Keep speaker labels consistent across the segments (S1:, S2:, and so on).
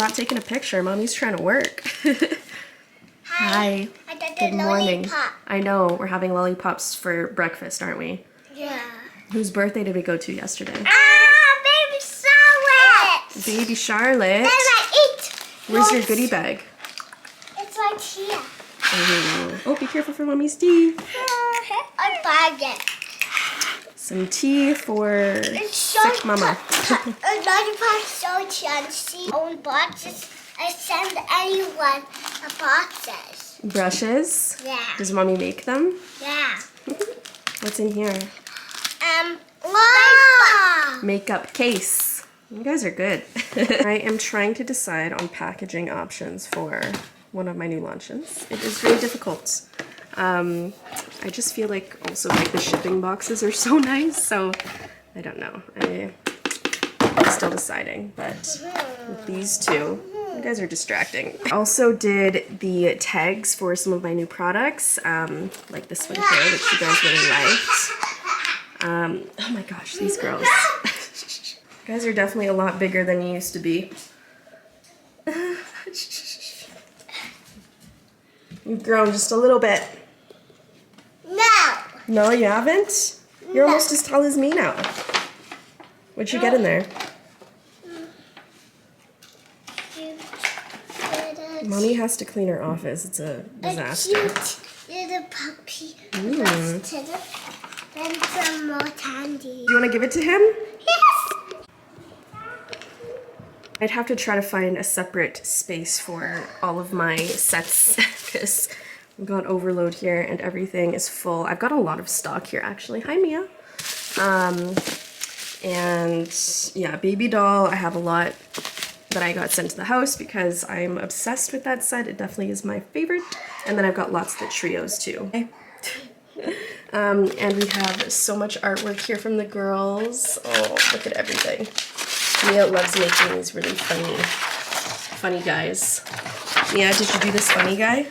S1: stop taking a picture. Mommy's trying to work. Hi. Good morning.
S2: Lollipop.
S1: I know, we're having lollipops for breakfast, aren't we?
S2: Yeah.
S1: Whose birthday did we go to yesterday?
S2: Baby Charlotte.
S1: Baby Charlotte.
S2: Then I eat.
S1: Where's your goodie bag?
S2: It's right here.
S1: Oh, be careful for Mommy's tea.
S2: I bag it.
S1: Some tea for
S2: It's so
S1: sick mama.
S2: A lollipop so fancy. Own boxes. I send anyone a boxes.
S1: Brushes.
S2: Yeah.
S1: Does Mommy make them?
S2: Yeah.
S1: What's in here?
S2: Wow.
S1: Makeup case. You guys are good. I am trying to decide on packaging options for one of my new launches. It is very difficult. I just feel like also like the shipping boxes are so nice, so I don't know. I'm still deciding, but with these two, you guys are distracting. I also did the tags for some of my new products, like this one here, which you guys really liked. Oh my gosh, these girls. You guys are definitely a lot bigger than you used to be. You've grown just a little bit.
S2: No.
S1: No, you haven't? You're almost as tall as me now. What'd you get in there? Mommy has to clean her office. It's a disaster.
S2: A cute little puppy. Then some more candy.
S1: You want to give it to him?
S2: Yes.
S1: I'd have to try to find a separate space for all of my sets because I've got overload here and everything is full. I've got a lot of stock here actually. Hi Mia. And yeah, baby doll, I have a lot that I got sent to the house because I'm obsessed with that set. It definitely is my favorite. And then I've got lots of the trios too. Okay. And we have so much artwork here from the girls. Oh, look at everything. Mia loves making these really funny guys. Mia, did you do this funny guy?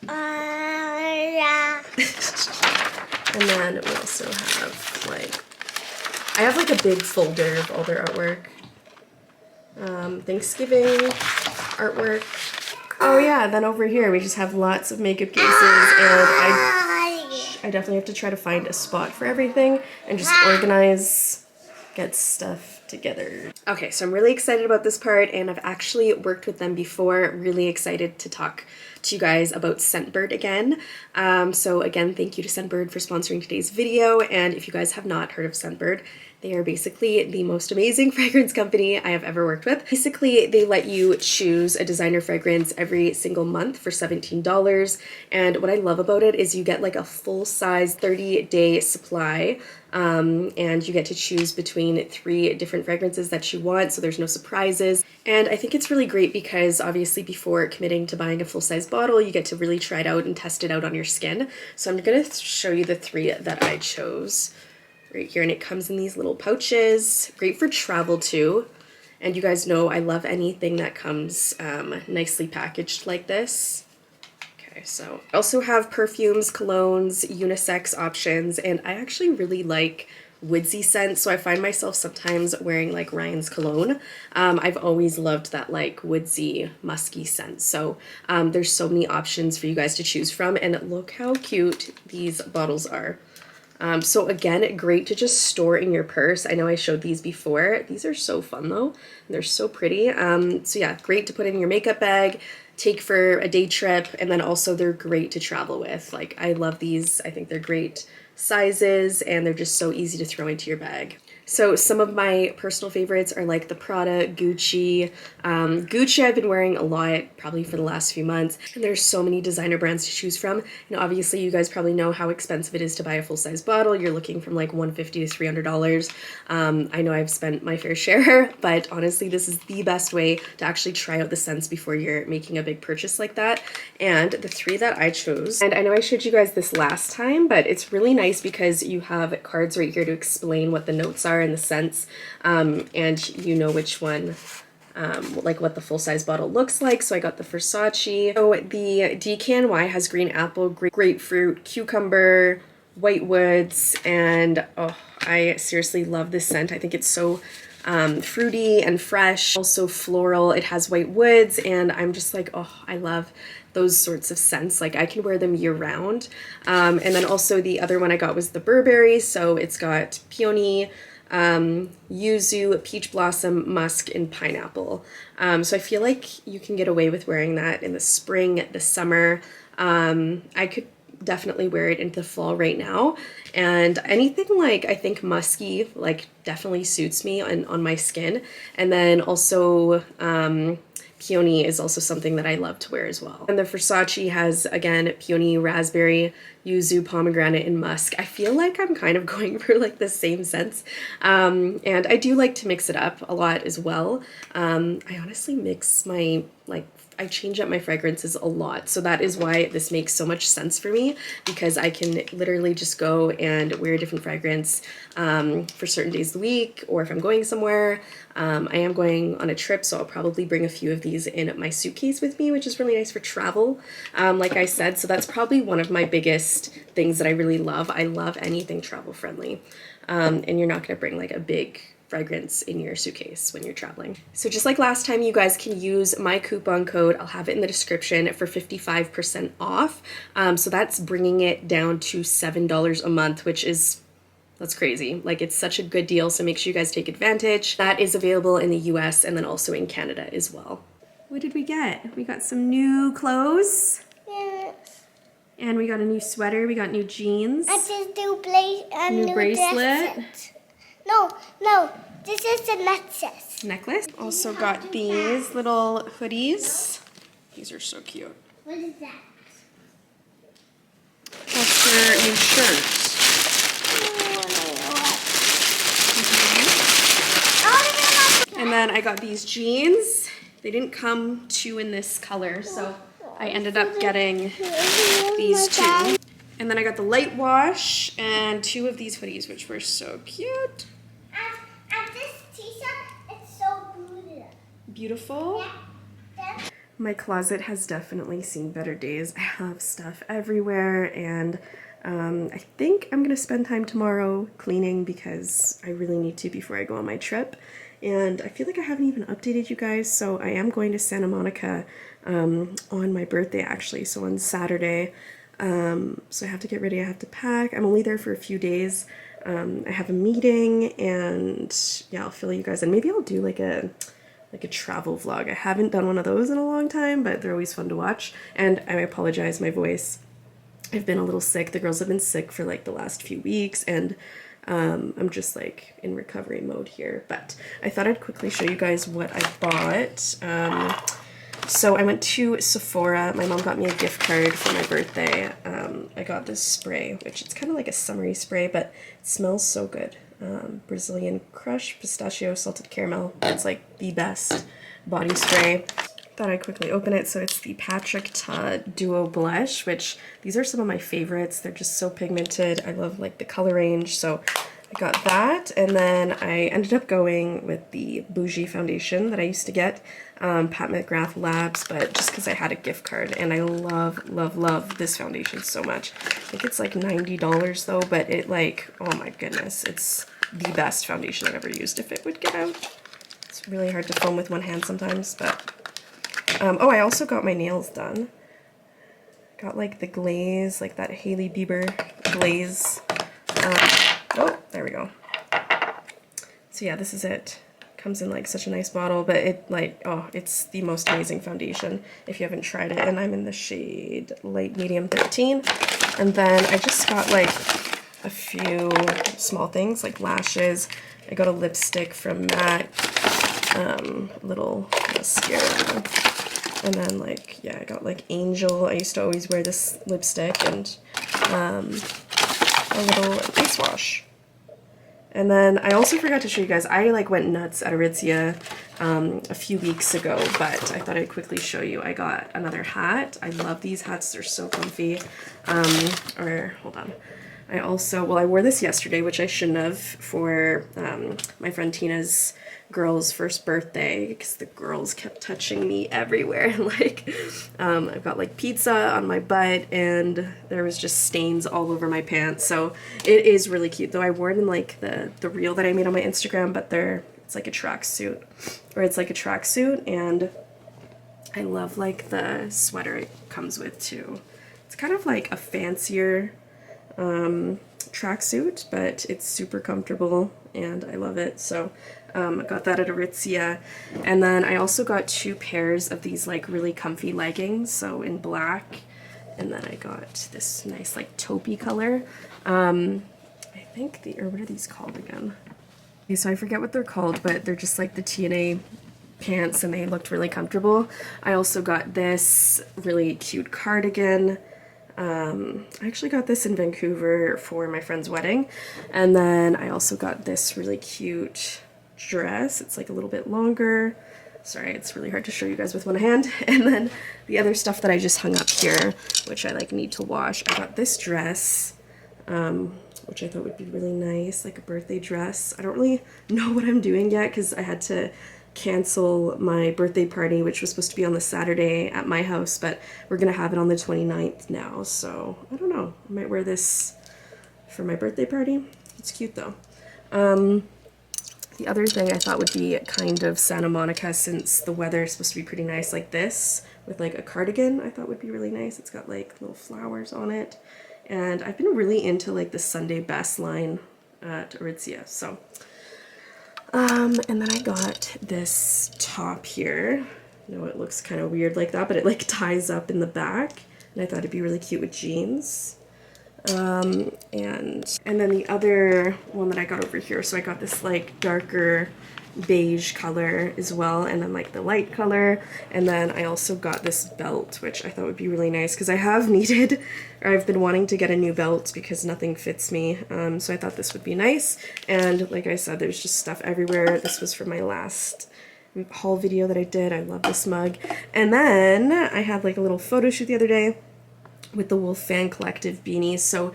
S2: Yeah.
S1: And then we also have like, I have like a big folder of all their artwork. Thanksgiving artwork. Oh yeah, then over here we just have lots of makeup cases, and I definitely have to try to find a spot for everything and just organize, get stuff together. Okay, so I'm really excited about this part, and I've actually worked with them before. Really excited to talk to you guys about Scentbird again. So again, thank you to Scentbird for sponsoring today's video, and if you guys have not heard of Scentbird, they are basically the most amazing fragrance company I have ever worked with. Basically, they let you choose a designer fragrance every single month for $17. And what I love about it is you get like a full-size 30-day supply, and you get to choose between 3 different fragrances that you want, so there's no surprises. And I think it's really great because obviously before committing to buying a full-size bottle, you get to really try it out and test it out on your skin. So I'm gonna show you the 3 that I chose right here, and it comes in these little pouches. Great for travel too. And you guys know I love anything that comes nicely packaged like this. Okay, so I also have perfumes, colognes, unisex options, and I actually really like woodsy scents, so I find myself sometimes wearing like Ryan's cologne. I've always loved that like woodsy, musky scent. So there's so many options for you guys to choose from, and look how cute these bottles are. So again, great to just store in your purse. I know I showed these before. These are so fun though. They're so pretty. So yeah, great to put in your makeup bag, take for a day trip, and then also they're great to travel with. Like, I love these. I think they're great sizes, and they're just so easy to throw into your bag. So some of my personal favorites are like the Prada, Gucci. Gucci I've been wearing a lot, probably for the last few months. And there's so many designer brands to choose from. And obviously you guys probably know how expensive it is to buy a full-size bottle. You're looking from like $150 to $300. I know I've spent my fair share, but honestly this is the best way to actually try out the scents before you're making a big purchase like that. And the 3 that I chose, and I know I showed you guys this last time, but it's really nice because you have cards right here to explain what the notes are and the scents, and you know which one, like what the full-size bottle looks like. So I got the Versace. So the DKNY has green apple, grapefruit, cucumber, white woods, and oh, I seriously love this scent. I think it's so fruity and fresh, also floral. It has white woods, and I'm just like, oh, I love those sorts of scents. Like I can wear them year round. And then also the other one I got was the Burberry. So it's got peony, yuzu, peach blossom, musk, and pineapple. So I feel like you can get away with wearing that in the spring, the summer. I could definitely wear it into the fall right now, and anything like I think musky like definitely suits me on my skin. And then also peony is also something that I love to wear as well. And the Versace has again peony, raspberry, yuzu, pomegranate, and musk. I feel like I'm kind of going for like the same scents, and I do like to mix it up a lot as well. I honestly mix my I change up my fragrances a lot, so that is why this makes so much sense for me, because I can literally just go and wear a different fragrance for certain days of the week, or if I'm going somewhere. I am going on a trip, so I'll probably bring a few of these in my suitcase with me, which is really nice for travel, like I said. So that's probably one of my biggest things that I really love. I love anything travel friendly, and you're not going to bring like a big fragrance in your suitcase when you're traveling. So just like last time, you guys can use my coupon code. I'll have it in the description for 55% off. So that's bringing it down to $7 a month, which is, that's crazy. Like it's such a good deal. So make sure you guys take advantage. That is available in the US and then also in Canada as well. What did we get? We got some new clothes.
S2: Yes.
S1: And we got a new sweater. We got new jeans.
S2: And this new
S1: bracelet.
S2: bracelet. No, this is the necklace.
S1: Necklace. Also got these little hoodies. These are so cute.
S2: What is that?
S1: That's your new shirt. And then I got these jeans. They didn't come two in this color, so I ended up getting these two. And then I got the light wash and two of these hoodies, which were so cute.
S2: And this t-shirt, it's so
S1: beautiful.
S2: Yeah.
S1: My closet has definitely seen better days. I have stuff everywhere, and I think I'm gonna spend time tomorrow cleaning because I really need to before I go on my trip. And I feel like I haven't even updated you guys, so I am going to Santa Monica on my birthday actually, so on Saturday. So I have to get ready, I have to pack. I'm only there for a few days. I have a meeting, and yeah, I'll fill you guys in. Maybe I'll do like a travel vlog. I haven't done one of those in a long time, but they're always fun to watch. And I apologize, my voice. I've been a little sick. The girls have been sick for like the last few weeks, and I'm just like in recovery mode here. But I thought I'd quickly show you guys what I bought. So I went to Sephora. My mom got me a gift card for my birthday. I got this spray, which it's kind of like a summery spray, but it smells so good. Brazilian Crush Pistachio Salted Caramel. It's like the best body spray. Thought I'd quickly open it. So it's the Patrick Ta Duo Blush, which these are some of my favorites. They're just so pigmented. I love like the color range. So I got that, and then I ended up going with the Bougie foundation that I used to get, Pat McGrath Labs, but just because I had a gift card, and I love this foundation so much. I think it's like $90 though, but it like, oh my goodness, it's the best foundation I've ever used if it would get out. It's really hard to film with one hand sometimes, but oh, I also got my nails done. Got like the glaze, like that Hailey Bieber glaze. Oh, there we go. So yeah, this is it. Comes in like such a nice bottle, but it like, oh, it's the most amazing foundation if you haven't tried it. And I'm in the shade Light Medium 13. And then I just got like a few small things like lashes. I got a lipstick from MAC, little mascara. And then like, yeah, I got like Angel. I used to always wear this lipstick, and a little face wash. And then I also forgot to show you guys, I like went nuts at Aritzia a few weeks ago, but I thought I'd quickly show you. I got another hat. I love these hats, they're so comfy. Or hold on. I also, well, I wore this yesterday, which I shouldn't have, for my friend Tina's girl's first birthday, because the girls kept touching me everywhere. Like, I've got like pizza on my butt, and there was just stains all over my pants. So it is really cute, though. I wore it in like the reel that I made on my Instagram, but it's it's like a tracksuit, or it's like a tracksuit, and I love like the sweater it comes with too. It's kind of like a fancier tracksuit, but it's super comfortable and I love it. So I got that at Aritzia. And then I also got 2 pairs of these like really comfy leggings, so in black, and then I got this nice like taupey color. I think or what are these called again? Okay, so I forget what they're called, but they're just like the TNA pants and they looked really comfortable. I also got this really cute cardigan. I actually got this in Vancouver for my friend's wedding. And then I also got this really cute dress. It's like a little bit longer. Sorry, it's really hard to show you guys with one hand. And then the other stuff that I just hung up here, which I like need to wash. I got this dress, which I thought would be really nice, like a birthday dress. I don't really know what I'm doing yet because I had to cancel my birthday party, which was supposed to be on the Saturday at my house, but we're gonna have it on the 29th now, so I don't know. I might wear this for my birthday party. It's cute though. The other thing I thought would be kind of Santa Monica, since the weather is supposed to be pretty nice, like this with like a cardigan, I thought would be really nice. It's got like little flowers on it, and I've been really into like the Sunday Best line at Aritzia, so and then I got this top here. I know it looks kind of weird like that, but it like ties up in the back, and I thought it'd be really cute with jeans. And then the other one that I got over here, so I got this like darker beige color as well, and then like the light color, and then I also got this belt, which I thought would be really nice because I have needed, or I've been wanting to get a new belt because nothing fits me, so I thought this would be nice. And like I said, there's just stuff everywhere. This was from my last haul video that I did. I love this mug. And then I had like a little photo shoot the other day with the Wolf Fan Collective beanies, so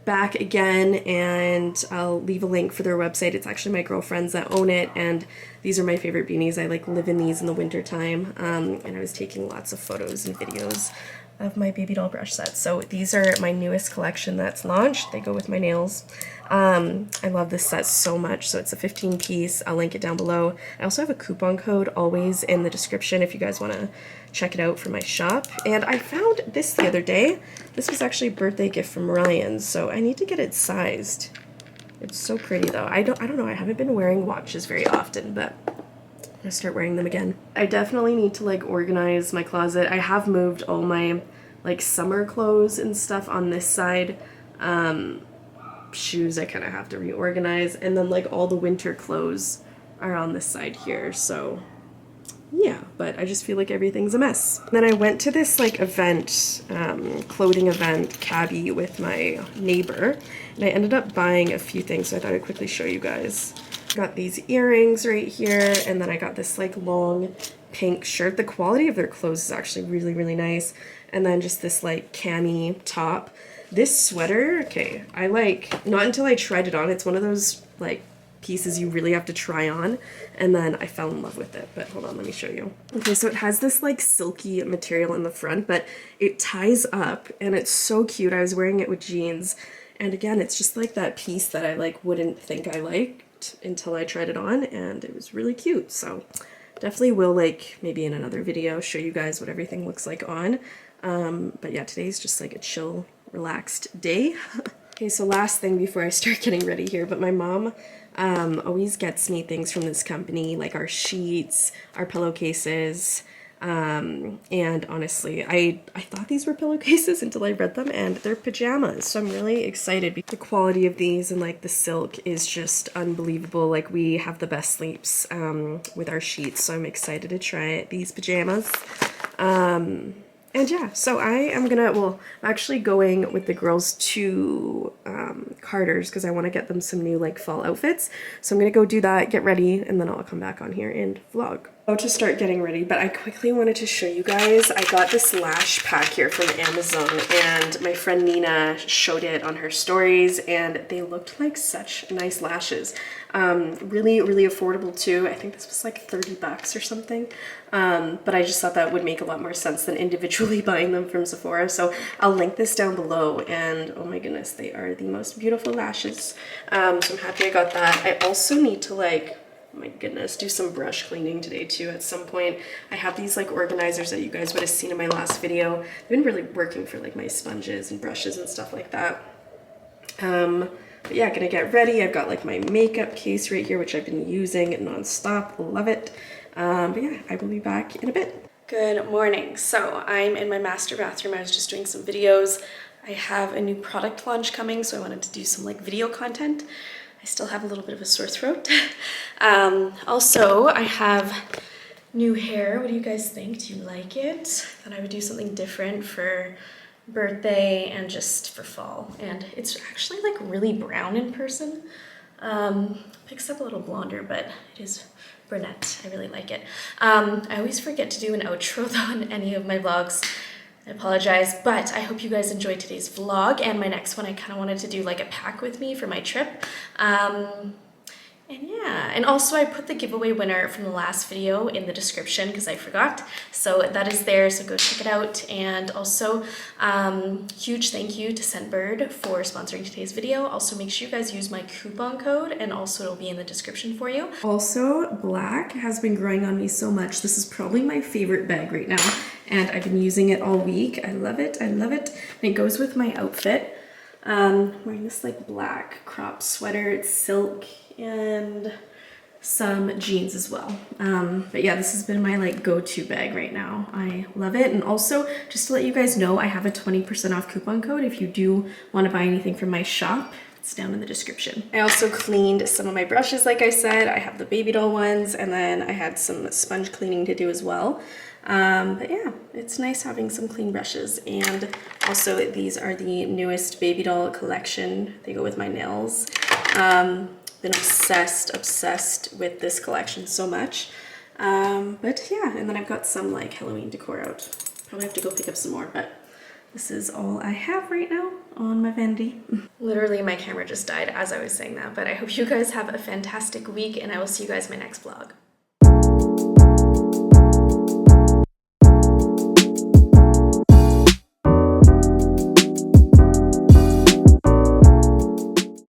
S1: back again, and I'll leave a link for their website. It's actually my girlfriends that own it, and these are my favorite beanies. I like live in these in the winter time, and I was taking lots of photos and videos of my baby doll brush set. So these are my newest collection that's launched. They go with my nails. I love this set so much. So it's a 15 piece. I'll link it down below. I also have a coupon code always in the description if you guys want to check it out for my shop. And I found this the other day. This was actually a birthday gift from Ryan, so I need to get it sized. It's so pretty though. I don't know, I haven't been wearing watches very often, but I'm gonna start wearing them again. I definitely need to like organize my closet. I have moved all my like summer clothes and stuff on this side. Shoes I kind of have to reorganize, and then like all the winter clothes are on this side here, so yeah, but I just feel like everything's a mess. And then I went to this like event, clothing event, cabbie, with my neighbor, and I ended up buying a few things, so I thought I'd quickly show you guys. Got these earrings right here, and then I got this like long pink shirt. The quality of their clothes is actually really, really nice. And then just this like cami top. This sweater, okay, I like, not until I tried it on. It's one of those like pieces you really have to try on, and then I fell in love with it. But hold on, let me show you. Okay, so it has this like silky material in the front, but it ties up and it's so cute. I was wearing it with jeans, and again, it's just like that piece that I like wouldn't think I liked until I tried it on, and it was really cute. So definitely will like maybe in another video show you guys what everything looks like on. But yeah, today's just like a chill, relaxed day. Okay, so last thing before I start getting ready here, but my mom always gets me things from this company, like our sheets, our pillowcases, and honestly, I thought these were pillowcases until I read them, and they're pajamas, so I'm really excited. The quality of these and like the silk is just unbelievable. Like, we have the best sleeps with our sheets, so I'm excited to try these pajamas. And yeah, so I am gonna, well, I'm actually going with the girls to Carter's because I want to get them some new like fall outfits. So I'm gonna go do that, get ready, and then I'll come back on here and vlog. About to start getting ready, but I quickly wanted to show you guys. I got this lash pack here from Amazon, and my friend Nina showed it on her stories, and they looked like such nice lashes. Really, really affordable too. I think this was like 30 bucks or something. But I just thought that would make a lot more sense than individually buying them from Sephora. So I'll link this down below, and oh my goodness, they are the most beautiful lashes. So I'm happy I got that. I also need to like my goodness, do some brush cleaning today too at some point. I have these like organizers that you guys would have seen in my last video. They've been really working for like my sponges and brushes and stuff like that. But yeah, gonna get ready. I've got like my makeup case right here, which I've been using nonstop. Love it. But yeah, I will be back in a bit. Good morning. So I'm in my master bathroom. I was just doing some videos. I have a new product launch coming, so I wanted to do some like video content. I still have a little bit of a sore throat. Also, I have new hair. What do you guys think? Do you like it? Thought I would do something different for birthday and just for fall. And it's actually like really brown in person. Picks up a little blonder, but it is brunette. I really like it. I always forget to do an outro though in any of my vlogs. I apologize, but I hope you guys enjoyed today's vlog, and my next one I kind of wanted to do like a pack with me for my trip. And yeah, and also I put the giveaway winner from the last video in the description because I forgot. So that is there, so go check it out. And also, huge thank you to Scentbird for sponsoring today's video. Also make sure you guys use my coupon code, and also it'll be in the description for you. Also, black has been growing on me so much. This is probably my favorite bag right now, and I've been using it all week. I love it, I love it. And it goes with my outfit. I'm wearing this like black crop sweater, it's silk, and some jeans as well. But yeah, this has been my like go-to bag right now. I love it. And also, just to let you guys know, I have a 20% off coupon code if you do want to buy anything from my shop. It's down in the description. I also cleaned some of my brushes, like I said. I have the baby doll ones, and then I had some sponge cleaning to do as well. But yeah, it's nice having some clean brushes. And also, these are the newest baby doll collection. They go with my nails. Been obsessed with this collection so much. But yeah, and then I've got some like Halloween decor out. Probably have to go pick up some more, but this is all I have right now on my vanity. Literally my camera just died as I was saying that, but I hope you guys have a fantastic week, and I will see you guys in my next vlog.